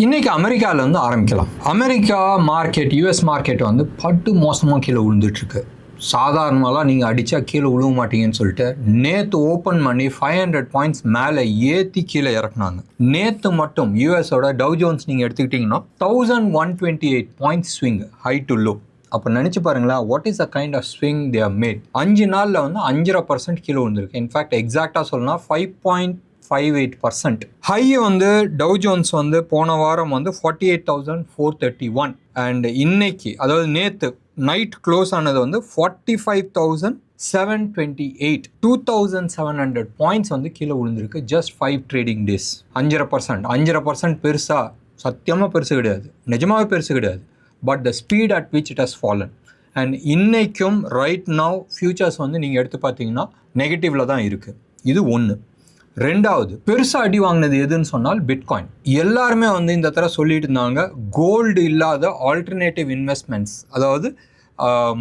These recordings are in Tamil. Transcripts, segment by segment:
இன்றைக்கி அமெரிக்காவில் வந்து ஆரம்பிக்கலாம். அமெரிக்கா மார்க்கெட், யூஎஸ் மார்க்கெட் வந்து பட்டு மோசமாக கீழே விழுந்துட்டுருக்கு. சாதாரணமாலாம் நீங்கள் அடித்தா கீழே விழுவ மாட்டீங்கன்னு சொல்லிட்டு நேற்று ஓப்பன் பண்ணி 500 பாயிண்ட்ஸ் மேலே ஏற்றி கீழே இறக்குனாங்க. நேற்று மட்டும் யூஎஸோட டவ் ஜோன்ஸ் நீங்கள் எடுத்துக்கிட்டிங்கன்னா 1128 points swing high to low. அப்போ நினச்சி பாருங்களேன், what is a kind of swing they are made. 5 நாளில் வந்து 5.5% கீழே விழுந்திருக்கு. இன்ஃபேக்ட் எக்ஸாக்டாக சொல்லணும்னா 5.58%. ஹை வந்து டவ் ஜோன்ஸ் வந்து போன வாரம் வந்து 48,431 அண்ட் இன்னைக்கு அதாவது நேற்று நைட் க்ளோஸ் ஆனது வந்து 45,728. 2,700 பாயிண்ட்ஸ் வந்து கீழே விழுந்திருக்கு ஜஸ்ட் 5 ட்ரேடிங் டேஸ். 5.5% பெருசா? சத்தியமாக பெருசு கிடையாது, நிஜமாவே பெருசு கிடையாது. But the speed at which it has fallen. And இன்னைக்கும் ரைட் நவ் ஃபியூச்சர்ஸ் வந்து நீங்கள் எடுத்து பார்த்தீங்கன்னா நெகட்டிவ்ல தான் இருக்குது. இது ஒன்று. ரெண்டாவது, பெருசாக அடி வாங்கினது எதுன்னு சொன்னால் பிட்காயின். எல்லாருமே வந்து இந்த தடவை சொல்லிட்டு இருந்தாங்க கோல்டு இல்லாத ஆல்டர்னேட்டிவ் இன்வெஸ்ட்மெண்ட்ஸ், அதாவது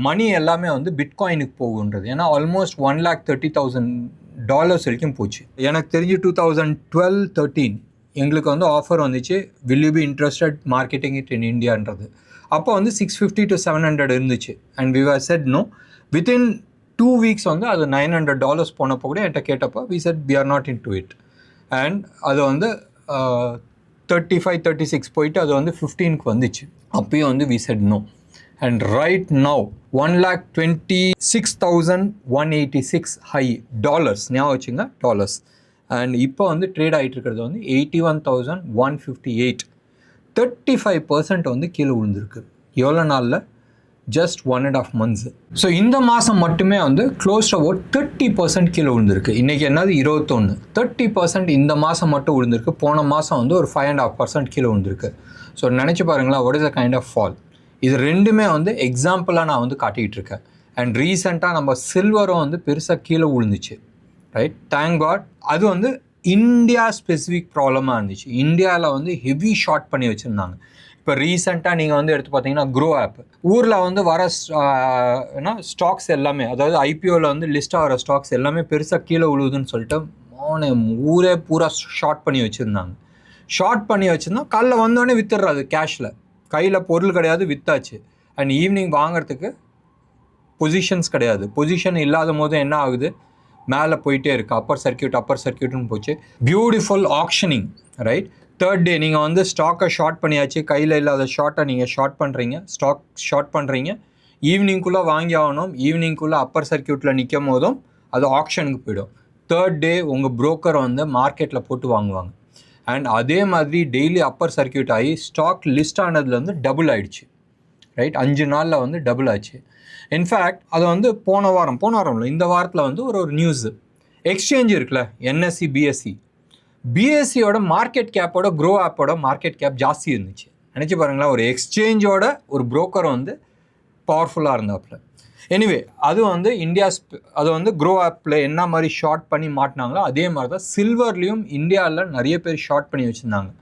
மணி எல்லாமே வந்து பிட்காயினுக்கு போகுன்றது. ஏன்னா ஆல்மோஸ்ட் $130,000 வரைக்கும் போச்சு. எனக்கு தெரிஞ்சு 2012-13 எங்களுக்கு வந்து ஆஃபர் வந்துச்சு, will you be interested marketing it in இந்தியான்றது. அப்போ வந்து 650 to 700 இருந்துச்சு. And we were said no. Within 2 weeks வந்து அது $900 போனப்போ கூட என்கிட்ட கேட்டப்போ we said we are not into it. And அது வந்து 35-36 போயிட்டு அது வந்து 15க்கு வந்துச்சு. அப்பயும் வந்து we set no. And right now 1,26,186 high dollars, ஞாபகம் வச்சுங்க, டாலர்ஸ். அண்ட் இப்போ வந்து ட்ரேட் ஆகிட்டு இருக்கிறது வந்து 81,158. 35% வந்து கீழே விழுந்திருக்கு. எவ்வளோ நாளில்? Just 1.5 months. ஸோ இந்த மாதம் மட்டுமே வந்து க்ளோஸ் அபவுட் 30% கீழே விழுந்திருக்கு. இன்றைக்கி என்னது 21. 30% இந்த மாதம் மட்டும் விழுந்திருக்கு. போன மாதம் வந்து ஒரு 5.5% கீழே விழுந்திருக்கு. ஸோ நினச்சி பாருங்களா, what is a kind of fall. இது ரெண்டுமே வந்து எக்ஸாம்பிளாக நான் வந்து காட்டிக்கிட்டு இருக்கேன். அண்ட் ரீசெண்டாக நம்ம சில்வரும் வந்து பெருசாக கீழே விழுந்துச்சு, ரைட்? Thank God. அது வந்து இந்தியா ஸ்பெசிஃபிக் ப்ராப்ளமாக இருந்துச்சு. இந்தியாவில் வந்து ஹெவி ஷார்ட் பண்ணி வச்சுருந்தாங்க. இப்போ ரீசெண்டாக நீங்கள் வந்து எடுத்து பார்த்தீங்கன்னா க்ரோ ஆப் ஊரில் வந்து வர ஸ்டாக்ஸ் எல்லாமே, அதாவது ஐபிஓவில் வந்து லிஸ்ட் ஆகிற ஸ்டாக்ஸ் எல்லாமே பெருசாக கீழே விழுவுதுன்னு சொல்லிட்டு ஊரே பூரா ஷார்ட் பண்ணி வச்சுருந்தாங்க. ஷார்ட் பண்ணி வச்சுருந்தா காலைல வந்தோடனே வித்துடுறாது, கேஷில் கையில் பொருள் கிடையாது, வித்தாச்சு. அண்ட் ஈவினிங் வாங்கிறதுக்கு பொசிஷன்ஸ் கிடையாது. பொசிஷன் இல்லாத போது என்ன ஆகுது, மேலே போயிட்டே இருக்குது. அப்பர் சர்க்கியூட்னு போச்சு. Beautiful actioning, right? Third day நீங்கள் வந்து ஸ்டாக்கை ஷார்ட் பண்ணியாச்சு, கையில் இல்லாத ஷார்ட்டை நீங்கள் ஷார்ட் பண்ணுறீங்க, ஸ்டாக் ஷார்ட் பண்ணுறீங்க. ஈவினிங்குள்ளே வாங்கி ஆகணும். ஈவினிங்குள்ளே அப்பர் சர்க்கியூட்டில் நிற்கும் போதும் அது ஆக்ஷனுக்கு போயிடும். தேர்ட் டே உங்கள் புரோக்கர் வந்து மார்க்கெட்டில் போட்டு வாங்குவாங்க. அண்ட் அதே மாதிரி டெய்லி அப்பர் சர்க்கியூட் ஆகி ஸ்டாக் லிஸ்ட் ஆனதுலேருந்து டபுள் ஆகிடுச்சு, ரைட்? 5 நாளில் வந்து டபுள் ஆச்சு. இன்ஃபேக்ட் அது வந்து போன வாரம் இல்லை, இந்த வாரத்தில் வந்து ஒரு நியூஸு. எக்ஸ்சேஞ்ச் இருக்குல்ல, என்எஸ்சி பிஎஸ்சியோட மார்க்கெட் கேப்போட க்ரோ ஆப்போட மார்க்கெட் கேப் ஜாஸ்தி இருந்துச்சு. நினச்சி பாருங்களேன், ஒரு எக்ஸ்சேஞ்சோட ஒரு புரோக்கர் வந்து பவர்ஃபுல்லாக இருந்தாப்புல. எனிவே அது வந்து அது வந்து க்ரோ ஆப்பில் என்ன மாதிரி ஷார்ட் பண்ணி மாட்டினாங்களோ அதே மாதிரி தான் சில்வர்லேயும் இந்தியாவில் நிறைய பேர் ஷார்ட் பண்ணி வச்சுருந்தாங்க.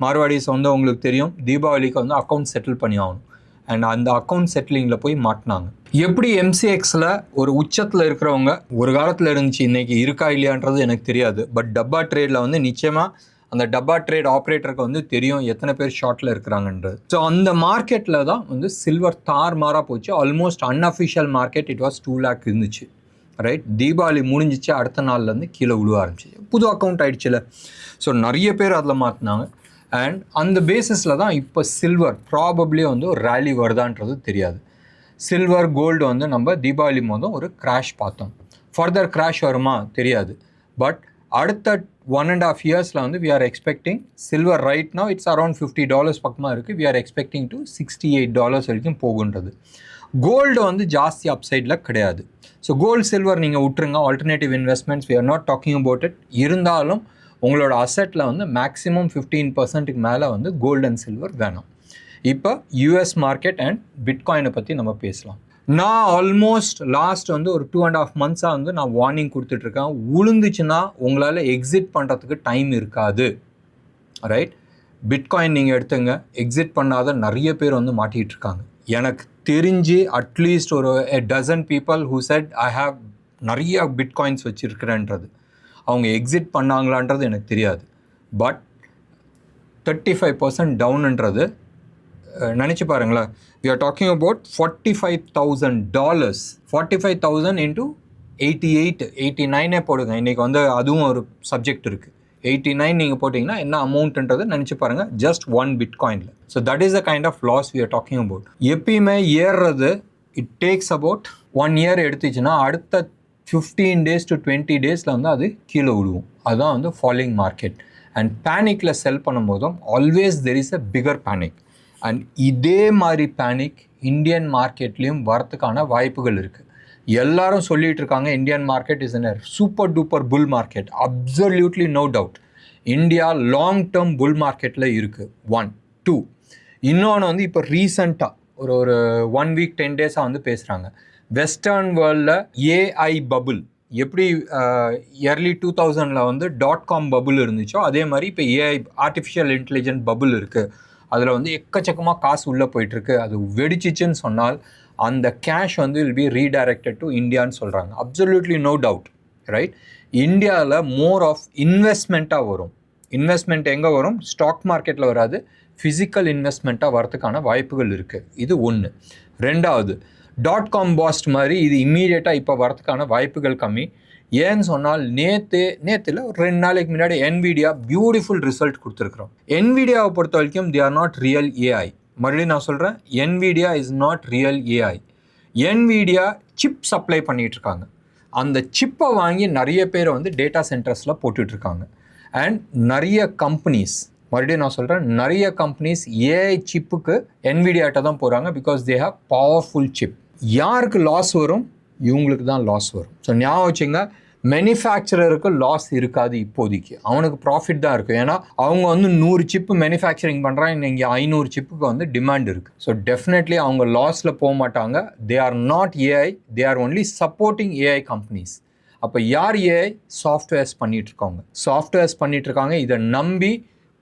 மார்வாடிஸ் வந்து உங்களுக்கு தெரியும், தீபாவளிக்கு வந்து அக்கௌண்ட் செட்டில் பண்ணி ஆகணும். அண்ட் அந்த அக்கௌண்ட் செட்டிலிங்கில் போய் மாட்டினாங்க. எப்படி எம்சிஎக்ஸில் ஒரு உச்சத்தில் இருக்கிறவங்க ஒரு காலத்தில் இருந்துச்சு, இன்றைக்கி இருக்கா இல்லையான்றது எனக்கு தெரியாது. பட் டப்பா ட்ரேடில் வந்து நிச்சயமாக அந்த டப்பா ட்ரேட் ஆப்ரேட்டருக்கு வந்து தெரியும் எத்தனை பேர் ஷார்ட்டில் இருக்கிறாங்கன்றது. ஸோ அந்த மார்க்கெட்டில் தான் வந்து சில்வர் தாறுமாறாக போச்சு. Almost unofficial market it was 2 lakh இருந்துச்சு, ரைட்? தீபாவளி முடிஞ்சிச்சு, அடுத்த நாள்லேருந்து கீழே விழுவ ஆரம்பிச்சிச்சு. புது அக்கௌண்ட் ஆகிடுச்சுல. ஸோ நிறைய பேர் அதில் மாற்றினாங்க. அண்ட் அந்த பேசிஸில் தான் இப்போ சில்வர் ப்ராபப்ளி வந்து ஒரு ரேலி வருதான்றது தெரியாது. சில்வர் கோல்டு வந்து நம்ம தீபாவளி மொதல் ஒரு கிராஷ் பார்த்தோம். ஃபர்தர் கிராஷ் வருமா தெரியாது. பட் அடுத்த 1.5 yearsல வந்து we are expecting silver right now it's around $50 பக்கமாக இருக்குது. வி ஆர் எக்ஸ்பெக்டிங் டு $68 வரைக்கும் போகுன்றது. கோல்டு வந்து ஜாஸ்தி அப்சைடில் கிடையாது. ஸோ கோல்டு சில்வர் நீங்கள் விட்டுருங்க, alternative investments we are not talking about it. இருந்தாலும் உங்களோட அசெட்டில் வந்து மேக்ஸிமம் 15%க்கு மேலே வந்து கோல்டு அண்ட் சில்வர் வேணும். இப்போ யூஎஸ் மார்க்கெட் அண்ட் பிட்காயினை பற்றி நம்ம பேசலாம். நான் ஆல்மோஸ்ட் லாஸ்ட் வந்து ஒரு 2.5 months வந்து நான் வார்னிங் கொடுத்துட்ருக்கேன். உளுந்துச்சுன்னா உங்களால் எக்ஸிட் பண்ணுறதுக்கு டைம் இருக்காது, ரைட்? பிட்காயின் நீங்கள் எடுத்துங்க, எக்ஸிட் பண்ணாத நிறைய பேர் வந்து மாட்டிகிட்டு இருக்காங்க. எனக்கு தெரிஞ்சு அட்லீஸ்ட் ஒரு dozen people who said I have நிறைய பிட்காயின்ஸ் வச்சுருக்கிறேன்றது. அவங்க எக்ஸிட் பண்ணாங்களான்றது எனக்கு தெரியாது. பட் 35% டவுன்ன்றது நினச்சி பாருங்களேன். we are talking about $45,000. 45,000 into 88 89 போடுங்க. இன்றைக்கி வந்து அதுவும் ஒரு சப்ஜெக்ட் இருக்குது. 89 நீங்கள் போட்டிங்கன்னா என்ன அமௌண்ட்டுன்றது நினச்சி பாருங்கள், ஜஸ்ட் 1 பிட்காயினில். So that is the kind of loss we are talking about. எப்பயுமே ஏறுறது இட் டேக்ஸ் அபவுட் 1 year எடுத்துச்சுன்னா அடுத்த 15 days to 20 daysல வந்து அது கீழே விடுவோம். அதுதான் வந்து ஃபாலிங் மார்க்கெட். அண்ட் பேனிக்கில் செல் பண்ணும்போதும் always there is a bigger panic. And இதே மாதிரி பேனிக் இந்தியன் மார்க்கெட்லேயும் வரத்துக்கான வாய்ப்புகள் இருக்குது. எல்லாரும் சொல்லிகிட்டு இருக்காங்க Indian market is in a super duper bull market. Absolutely no doubt India long term bull மார்க்கெட்டில் இருக்குது. 1 2 இன்னொன்று வந்து இப்போ ரீசண்டாக ஒரு 1 week 10 days வந்து பேசுகிறாங்க. வெஸ்டர்ன் வேர்ல்டில் ஏஐ பபுள் எப்படி early 2000 வந்து .com பபுள் இருந்துச்சோ அதே மாதிரி இப்போ ஏஐ ஆர்டிஃபிஷியல் இன்டெலிஜென்ட் பபுள் இருக்குது. அதில் வந்து எக்கச்சக்கமாக காசு உள்ளே போயிட்டுருக்கு. அது வெடிச்சிச்சுன்னு சொன்னால் அந்த கேஷ் வந்து வில் பி ரீடைரக்டட் டு இந்தியான்னு சொல்கிறாங்க. Absolutely no doubt, right? இந்தியாவில் மோர் ஆஃப் இன்வெஸ்ட்மெண்ட்டாக வரும். இன்வெஸ்ட்மெண்ட் எங்கே வரும்? ஸ்டாக் மார்க்கெட்டில் வராது, ஃபிசிக்கல் இன்வெஸ்ட்மெண்ட்டாக வரதுக்கான வாய்ப்புகள் இருக்குது. இது ஒன்று. ரெண்டாவது, .com பாஸ்ட் மாதிரி இது இம்மீடியட்டாக இப்போ வரதுக்கான வாய்ப்புகள் கம்மி. ஏன்னு சொன்னால் நேற்றுல ஒரு 2 நாளைக்கு முன்னாடி NVIDIA பியூட்டிஃபுல் ரிசல்ட் கொடுத்துருக்குறோம். NVIDIAவை பொறுத்த வரைக்கும் they are not real AI. மறுபடியும் நான் சொல்கிறேன், NVIDIA is not real AI. NVIDIA chip supply பண்ணிகிட்ருக்காங்க. அந்த சிப்பை வாங்கி நிறைய பேர் வந்து டேட்டா சென்டர்ஸில் போட்டுட்ருக்காங்க. அண்ட் நிறைய கம்பெனிஸ், மறுபடியும் நான் சொல்கிறேன், நிறைய கம்பெனிஸ் ஏஐ சிப்புக்கு NVIDIAட்ட தான் போகிறாங்க. Because they have powerful chip. யாருக்கு லாஸ் வரும்? இவங்களுக்கு தான் லாஸ் வரும். ஸோ ஞாபகம் வச்சுங்க, மேனுஃபேக்சரருக்கு லாஸ் இருக்காது இப்போதைக்கு, அவனுக்கு ப்ராஃபிட் தான் இருக்குது. ஏன்னா அவங்க வந்து 100 சிப்பு மேனுஃபேக்சரிங் பண்ணுறாங்க, இங்கே 500 சிப்புக்கு வந்து டிமாண்ட் இருக்குது. ஸோ டெஃபினெட்லி அவங்க லாஸில் போக மாட்டாங்க. They are not AI, they are only supporting AI companies. அப்போ யார் ஏஐ? சாஃப்ட்வேர்ஸ் பண்ணிகிட்ருக்காங்க. சாஃப்ட்வேர்ஸ் பண்ணிகிட்ருக்காங்க. இதை நம்பி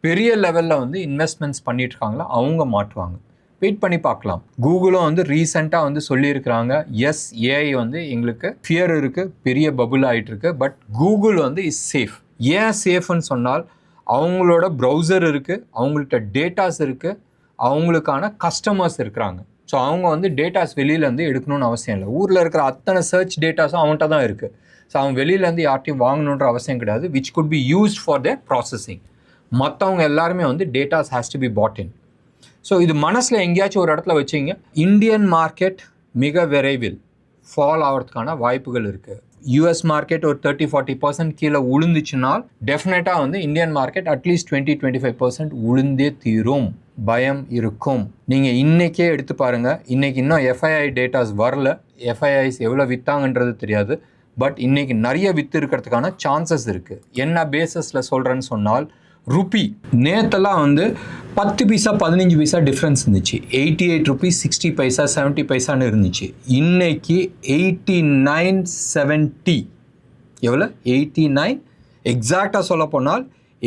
பெரிய லெவலில் வந்து இன்வெஸ்ட்மெண்ட்ஸ் பண்ணிகிட்ருக்காங்களா, அவங்க மாட்டுவாங்க. வெயிட் பண்ணி பார்க்கலாம். கூகுளும் வந்து ரீசெண்டாக வந்து சொல்லியிருக்கிறாங்க, எஸ் ஏஐ வந்து எங்களுக்கு ஃபியர் இருக்குது, பெரிய பபுள் ஆகிட்டுருக்கு, பட் கூகுள் வந்து இஸ் சேஃப். ஏன் சேஃப்னு சொன்னால் அவங்களோட ப்ரௌசர் இருக்குது, அவங்கள்ட்ட டேட்டாஸ் இருக்குது, அவங்களுக்கான கஸ்டமர்ஸ் இருக்கிறாங்க. ஸோ அவங்க வந்து டேட்டாஸ் வெளியிலேருந்து எடுக்கணும்னு அவசியம் இல்லை. ஊரில் இருக்கிற அத்தனை சர்ச் டேட்டாஸும் அவன்கிட்ட தான் இருக்குது. ஸோ அவன் வெளியிலேருந்து யார்ட்டையும் வாங்கணுன்ற அவசியம் கிடையாது, which could be used for their processing. மற்றவங்க எல்லாருமே வந்து datas has to be put in. So இது மனசில் எங்கேயாச்சும் ஒரு இடத்துல வச்சிங்க, இந்தியன் மார்க்கெட் மிக விரைவில் ஃபால் ஆகிறதுக்கான வாய்ப்புகள் இருக்குது. யூஎஸ் மார்க்கெட் ஒரு 30-40% கீழே உளுந்துச்சுனால் டெஃபினட்டாக வந்து இந்தியன் மார்க்கெட் அட்லீஸ்ட் 20-25% உளுந்தே தீரும். பயம் இருக்கும். நீங்கள் இன்றைக்கே எடுத்து பாருங்கள், இன்றைக்கி இன்னும் எஃப்ஐஐ டேட்டாஸ் வரல, எஃப்ஐஐஸ் எவ்வளோ விற்றாங்கன்றது தெரியாது. பட் இன்றைக்கி நிறைய விற்று இருக்கிறதுக்கான சான்சஸ் இருக்குது. என்ன பேசஸில் சொல்கிறேன்னு சொன்னால், ருப்பி நேற்றெல்லாம் வந்து 10 பைசா 15 பைசா டிஃப்ரென்ஸ் இருந்துச்சு. 88 rupees 60 பைசா 70 பைசான்னு இருந்துச்சு. இன்னைக்கு 89.70. எவ்வளோ? 89, எக்ஸாக்டாக சொல்ல போனால்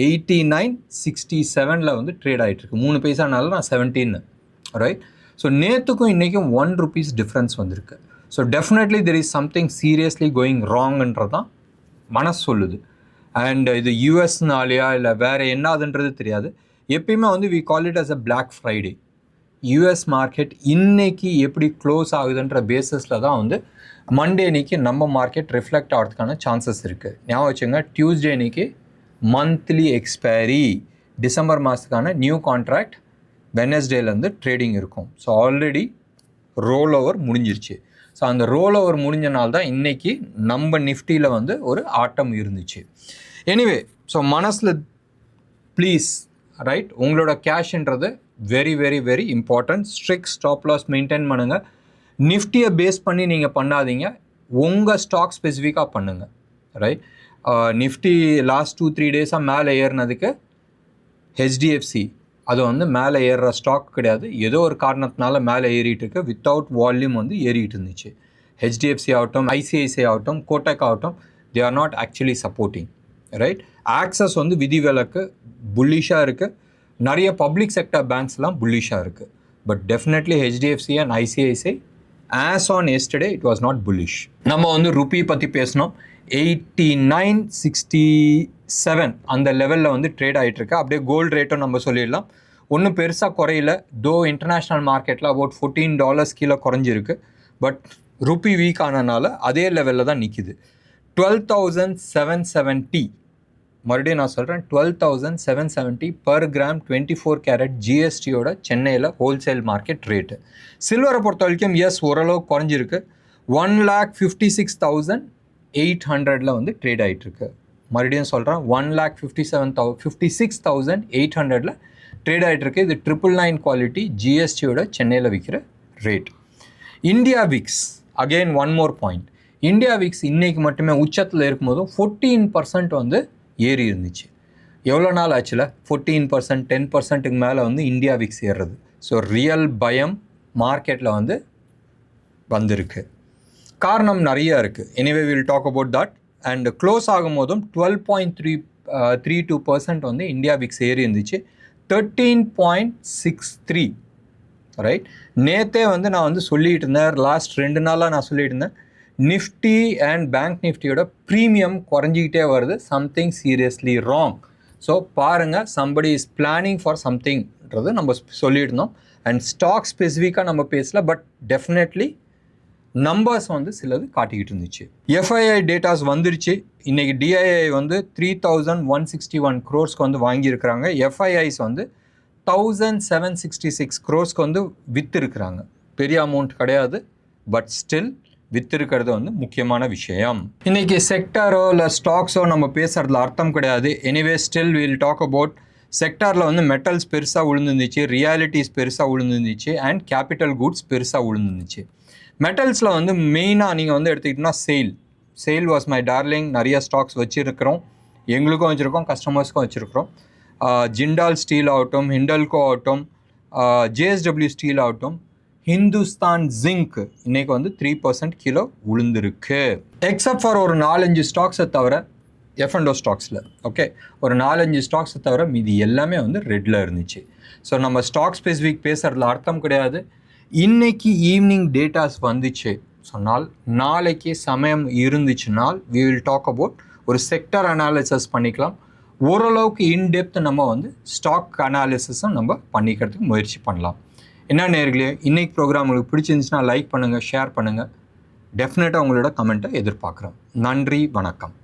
89.67 வந்து ட்ரேட் ஆகிட்டுருக்கு. 3 பைசானால நான் 17, ரைட்? ஸோ நேற்றுக்கும் இன்றைக்கும் 1 rupees டிஃப்ரென்ஸ் வந்திருக்கு. So definitely there is something seriously going ராங்ன்றதான் மனசு சொல்லுது. அண்ட் இது யூஎஸ்னாலையா இல்லை வேறு என்னதுன்றது தெரியாது. எப்பயுமே வந்து we call it as a black Friday. US market இன்னைக்கு எப்படி க்ளோஸ் ஆகுதுன்ற பேஸஸில் தான் வந்து மண்டே அன்னைக்கு நம்ம மார்க்கெட் ரிஃப்ளெக்ட் ஆகிறதுக்கான சான்சஸ் இருக்குது. ஞாபகம் வச்சுங்க, டியூஸ்டே அன்னைக்கு மந்த்லி எக்ஸ்பைரி, டிசம்பர் மாதத்துக்கான நியூ கான்ட்ராக்ட் வெனஸ்டேலேருந்து ட்ரேடிங் இருக்கும். ஸோ ஆல்ரெடி ரோல் ஓவர் முடிஞ்சிருச்சு. ஸோ அந்த ரோல் ஓவர் முடிஞ்ச நாள் தான் இன்றைக்கி நம்ம நிஃப்டியில் வந்து ஒரு ஆட்டம் இருந்துச்சு. எனிவே, ஸோ மனசில் ப்ளீஸ், ரைட், உங்களோட கேஷ்ன்றது very very very important. Strict stop loss maintain பண்ணுங்கள். நிஃப்டியை பேஸ் பண்ணி நீங்கள் பண்ணாதீங்க, உங்கள் ஸ்டாக் ஸ்பெசிஃபிக்காக பண்ணுங்கள், ரைட்? நிஃப்டி லாஸ்ட் 2-3 டேஸாக மேலே ஏறினதுக்கு ஹெச்டிஎஃப்சி அது வந்து மேலே ஏறுற ஸ்டாக் கிடையாது. ஏதோ ஒரு காரணத்தினால மேலே ஏறிட்டு இருக்கு. வித்தவுட் வால்யூம் வந்து ஏறிட்டு இருந்துச்சு. ஹெச்டிஎஃப்சி ஆகட்டும், ஐசிஐசிஐ ஆகட்டும், கோட்டக் ஆகட்டும், they are not actually supporting, right? Access வந்து விதிவிலக்கு புல்லிஷாக இருக்குது. நிறைய பப்ளிக் செக்டர் பேங்க்ஸ்லாம் புல்லிஷாக இருக்குது. But definitely HDFC and ICICI as on yesterday it was not bullish. நம்ம வந்து ருப்பி பற்றி பேசினோம். 89.67 அந்த லெவலில் வந்து ட்ரேட் ஆகிட்டுருக்கு. அப்படியே கோல்டு ரேட்டும் நம்ம சொல்லிடலாம், ஒன்றும் பெருசாக குறையில. தோ இன்டர்நேஷ்னல் மார்க்கெட்டில் அபவுட் $14 கீழே குறைஞ்சிருக்கு. பட் ருப்பி வீக் ஆனனால அதே லெவலில் தான் நிற்கிது. 12,770, மறுபடியும் நான் சொல்கிறேன், 12,770 பர் கிராம் 24 கேரட் ஜிஎஸ்டியோட சென்னையில் ஹோல்சேல் மார்க்கெட் ரேட்டு. சில்வரை பொறுத்த வரைக்கும் எஸ் ஓரளவு குறைஞ்சிருக்கு. 1,56,800 வந்து ட்ரேட் ஆகிட்டுருக்கு. மறுபடியும் சொல்கிறேன், 1,56,800 ட்ரேட் ஆகிட்டுருக்கு. இது 999 குவாலிட்டி ஜிஎஸ்டியோட சென்னையில் விற்கிற rate. India Vicks, again one more point. India Vicks இன்றைக்கி மட்டுமே உச்சத்தில் இருக்கும்போதும் 14% வந்து ஏறி இருந்துச்சு. எவ்வளோ நாள் ஆச்சுல 14%, 10%க்கு மேலே வந்து இந்தியா விக்ஸ் ஏறுறது. ஸோ ரியல் பயம் மார்க்கெட்டில் வந்து வந்திருக்கு. காரணம் நிறையா இருக்குது. Anyway will talk about that. And close ஆகும் போதும் 12.32% வந்து இந்தியா விக்ஸ் ஏறி இருந்துச்சு. 13.63 ரைட். நேற்றே வந்து நான் வந்து சொல்லிகிட்டு இருந்தேன், லாஸ்ட் 2 நாளாக நான் சொல்லிகிட்டு இருந்தேன், நிஃப்டி அண்ட் பேங்க் நிஃப்டியோட ப்ரீமியம் குறைஞ்சிக்கிட்டே வருது, சம்திங் சீரியஸ்லி ராங். ஸோ பாருங்கள், சம்படி இஸ் பிளானிங் ஃபார் சம்திங்கிறது நம்ம சொல்லிட்டு இருந்தோம். அண்ட் ஸ்டாக் ஸ்பெசிஃபிக்காக நம்ம பேசல, பட் டெஃபினெட்லி நம்பர்ஸ் வந்து சிலது காட்டிக்கிட்டு இருந்துச்சு. எஃப்ஐஐ டேட்டாஸ் வந்துருச்சு. இன்றைக்கி டிஐஐ வந்து 3,161 crores வந்து வாங்கியிருக்கிறாங்க. எஃப்ஐஐஸ் வந்து 1,766 crores வந்து விற்றுருக்குறாங்க. பெரிய அமௌண்ட் கிடையாது, பட் ஸ்டில் விற்றுருக்கிறது வந்து முக்கியமான விஷயம். இன்றைக்கி செக்டாரோ இல்லை ஸ்டாக்ஸோ நம்ம பேசுகிறதுல அர்த்தம் கிடையாது. Anyway still will talk about செக்டாரில் வந்து மெட்டல்ஸ் பெருசாக விழுந்துருந்துச்சு, ரியாலிட்டிஸ் பெருசாக விழுந்துருந்துச்சு, அண்ட் கேபிட்டல் குட்ஸ் பெருசாக விழுந்துருந்துச்சு. மெட்டல்ஸில் வந்து மெயினாக நீங்கள் வந்து எடுத்துக்கிட்டிங்கன்னா சேல் வாஸ் மை டார்லிங். நிறைய ஸ்டாக்ஸ் வச்சுருக்கிறோம், எங்களுக்கும் வச்சுருக்கோம், கஸ்டமர்ஸ்க்கும் வச்சுருக்கிறோம். ஜிண்டால் ஸ்டீல் ஆகட்டும், ஹிண்டல்கோ ஆகட்டும், ஜேஎஸ்டபிள்யூ ஸ்டீல் ஆகட்டும், ஹிந்துஸ்தான் ஜிங்க் இன்றைக்கி வந்து 3% கிலோ விழுந்திருக்கு. எக்ஸப்ட் ஃபார் ஒரு 4-5 ஸ்டாக்ஸை தவிர, F&O ஸ்டாக்ஸில் ஓகே, ஒரு 4-5 ஸ்டாக்ஸை தவிர மீதி எல்லாமே வந்து ரெட்டில் இருந்துச்சு. ஸோ நம்ம ஸ்டாக் ஸ்பெசிஃபிக் பேசுகிறதுல அர்த்தம் கிடையாது. இன்றைக்கி ஈவினிங் டேட்டாஸ் வந்துச்சு சொன்னால், நாளைக்கு சமயம் இருந்துச்சுனால் we will talk about ஒரு செக்டர் அனாலிசிஸ் பண்ணிக்கலாம். ஓரளவுக்கு இன்டெப்த் நம்ம வந்து ஸ்டாக் அனாலிசிஸும் நம்ம பண்ணிக்கிறதுக்கு முயற்சி பண்ணலாம். என்ன நேயர்களே, இன்றைக்கி ப்ரோக்ராம் உங்களுக்கு பிடிச்சிருந்துச்சுன்னா லைக் பண்ணுங்கள், ஷேர் பண்ணுங்கள். டெஃபினட்டாக உங்களோட கமெண்ட்டை எதிர்பார்க்குறேன். நன்றி, வணக்கம்.